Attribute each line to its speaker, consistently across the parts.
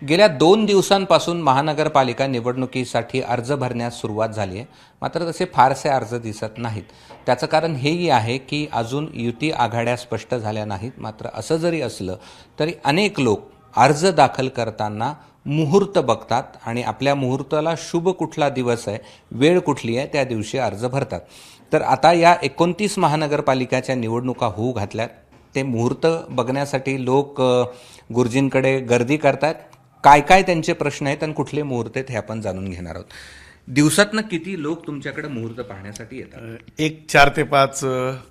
Speaker 1: गेल्या 2 दिवसांपासून महानगरपालिका निवडणुकीसाठी अर्ज भरण्यास सुरुवात झाली आहे. मात्र तसे फारसे अर्ज दिसत नाहीत. त्याचं कारण हेही आहे की अजून युती आघाड्या स्पष्ट झाल्या नाहीत. मात्र असं जरी असलं तरी अनेक लोक अर्ज दाखल करताना मुहूर्त बघतात आणि आपल्या मुहूर्ताला शुभ कुठला दिवस आहे, वेळ कुठली आहे, त्या दिवशी अर्ज भरतात. तर आता या 29 महानगरपालिकाच्या निवडणुका होऊ घातल्यात. ते मुहूर्त बघण्यासाठी लोक गुरुजींकडे गर्दी करतात. काय काय त्यांचे प्रश्न आहेत आणि कुठले मुहूर्त आहेत हे आपण जाणून घेणार आहोत. दिवसातनं किती लोक तुमच्याकडे मुहूर्त पाहण्यासाठी येतात?
Speaker 2: एक 4 ते 5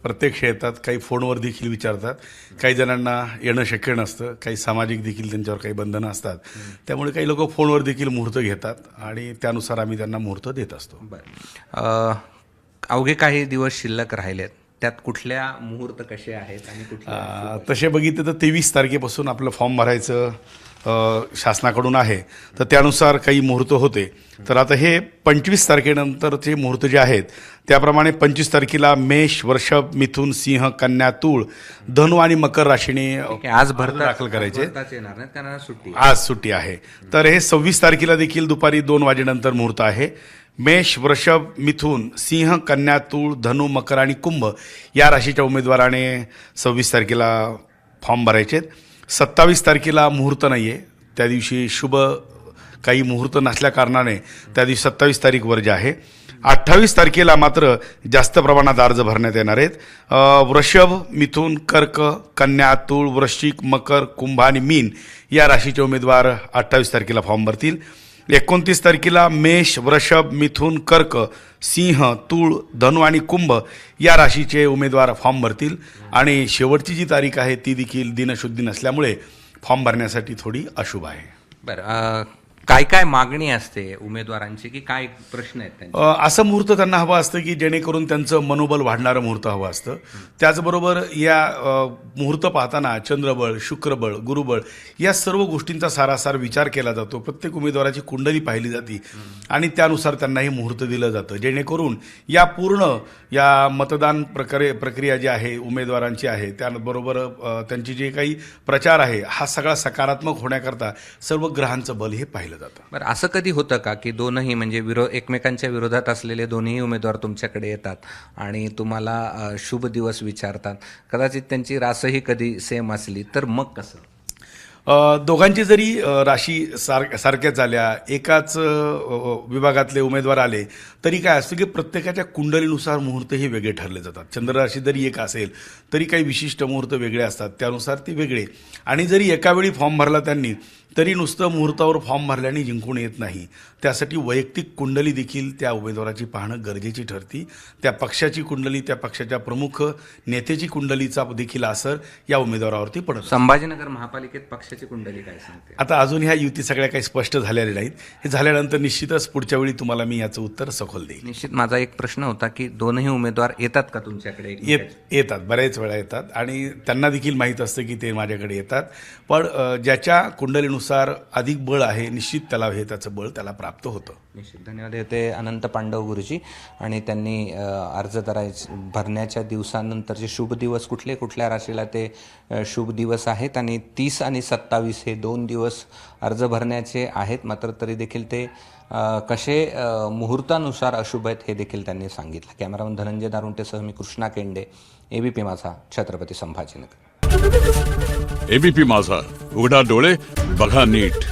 Speaker 2: प्रत्यक्ष येतात. काही फोनवर देखील विचारतात. काही जणांना येणं शक्य नसतं. काही सामाजिक देखील त्यांच्यावर काही बंधनं असतात. त्यामुळे काही लोक फोनवर देखील मुहूर्त घेतात आणि त्यानुसार आम्ही त्यांना मुहूर्त देत असतो.
Speaker 1: बरं, अवघे काही दिवस शिल्लक राहिलेत, त्यात कुठल्या मुहूर्त कसे आहेत आणि कुठल्या?
Speaker 2: तसे बघितलं तर 23 तारखेपासून आपलं फॉर्म भरायचं शासनाकडून आहे, तर त्यानुसार काही मुहूर्त होते. तर आता हे 25 तारखेनंतरचे मुहूर्त जे आहेत त्याप्रमाणे 25 तारखेला मेष, वृषभ, मिथुन, सिंह, कन्या, तूळ, धनु आणि मकर राशीने
Speaker 1: आज
Speaker 2: दाखल करायचे.
Speaker 1: येणार नाही कारण सुट्टी,
Speaker 2: आज सुट्टी आहे. तर हे 26 तारखेला देखील दुपारी 2 वाजेनंतर मुहूर्त आहे. मेष, वृषभ, मिथुन, सिंह, कन्या, तूळ, धनु, मकर आणि कुंभ या राशीच्या उमेदवाराने 26 तारखेला फॉर्म भरायचे. 27 तारखेला मुहूर्त नाही आहे. त्या दिवशी शुभ काही मुहूर्त नसल्या कारणाने त्या दिवशी 27 तारीख वर्ज आहे. 28 तारखेला मात्र जास्त प्रमाणात अर्ज भरण्यात येणार आहेत. वृषभ, मिथुन, कर्क, कन्या, तूळ, वृश्चिक, मकर, कुंभ आणि मीन या राशीचे उमेदवार 28 तारखेला फॉर्म भरतील. 29 तारखेला मेष, वृषभ, मिथुन, कर्क, सिंह, तूळ, धनु आणि कुंभ या राशीचे उमेदवार फॉर्म भरतील. आणि शेवटची जी तारीख आहे ती देखील दिनशुद्धी नसल्यामुळे फॉर्म भरण्यासाठी थोडी अशुभ आहे.
Speaker 1: बरं, काय काय मागणी असते उमेदवारांची की काय प्रश्न आहेत त्यांचे?
Speaker 2: असं मुहूर्त त्यांना हवं असतं की जेणेकरून त्यांचं मनोबल वाढणारं मुहूर्त हवं असतं. त्याचबरोबर या मुहूर्त पाहताना चंद्रबळ, शुक्रबळ, गुरुबळ या सर्व गोष्टींचा सारासार विचार केला जातो. प्रत्येक उमेदवाराची कुंडली पाहिली जाते आणि त्यानुसार त्यांना हे मुहूर्त दिलं जातं, जेणेकरून या पूर्ण या मतदान प्रक्रिया जी आहे उमेदवारांची आहे त्याबरोबर त्यांची जे काही प्रचार आहे हा सगळा सकारात्मक होण्याकरता सर्व ग्रहांचं बल हे पाहिलं जातं.
Speaker 1: बरं, असं कधी होतं का की दोनही म्हणजे एकमेकांच्या विरोधात असलेले दोन्ही उमेदवार तुमच्याकडे येतात आणि तुम्हाला शुभ दिवस विचारतात, कदाचित त्यांची रासही कधी सेम असली तर मग कसं?
Speaker 2: दोघांची जरी राशी सारख्याच झाल्या, एकाच विभागातले उमेदवार आले तरी काय असतं की प्रत्येकाच्या कुंडलीनुसार मुहूर्त हे वेगळे ठरले जातात. चंद्रराशी जरी एक असेल तरी काही विशिष्ट मुहूर्त वेगळे असतात, त्यानुसार ते वेगळे. आणि जरी एकावेळी फॉर्म भरला त्यांनी तरी नुसतं मुहूर्तावर फॉर्म भरल्याने जिंकून येत नाही. त्यासाठी वैयक्तिक कुंडली देखील त्या उमेदवाराची पाहणं गरजेची ठरती. त्या पक्षाची कुंडली, त्या पक्षाच्या प्रमुख नेत्याची कुंडलीचा देखील असर या उमेदवारावरती पडतो.
Speaker 1: संभाजीनगर महापालिकेत पक्षाची कुंडली काय सांगते?
Speaker 2: आता अजून ह्या युती सगळ्या काही स्पष्ट झालेल्या नाहीत. हे झाल्यानंतर निश्चितच पुढच्या वेळी तुम्हाला मी याचं उत्तर सखोल देईन.
Speaker 1: निश्चित. माझा एक प्रश्न होता की दोनही उमेदवार येतात का तुमच्याकडे?
Speaker 2: येतात, बऱ्याच वेळा येतात आणि त्यांना देखील माहीत असतं की ते माझ्याकडे येतात. पण ज्याच्या कुंडलीनुसार अधिक बळ आहे निश्चित त्याला हे त्याचं बळ त्याला प्राप्त होतं.
Speaker 1: निश्चित. धन्यवाद. येते अनंत पांडव गुरुजी आणि त्यांनी अर्ज भरण्याच्या दिवसानंतरचे शुभ दिवस कुठल्या राशीला ते शुभ दिवस आहेत आणि 30 आणि 27 हे 2 दिवस अर्ज भरण्याचे आहेत. मात्र तरी देखील ते कसे मुहूर्तानुसार अशुभ आहेत हे देखील त्यांनी सांगितलं. कॅमेरामन धनंजय दारुंटेसह मी कृष्णा केंडे, एबीपी माझा, छत्रपती संभाजीनगर.
Speaker 3: एबीपी माझा, उघडा डोळे बघा नीट.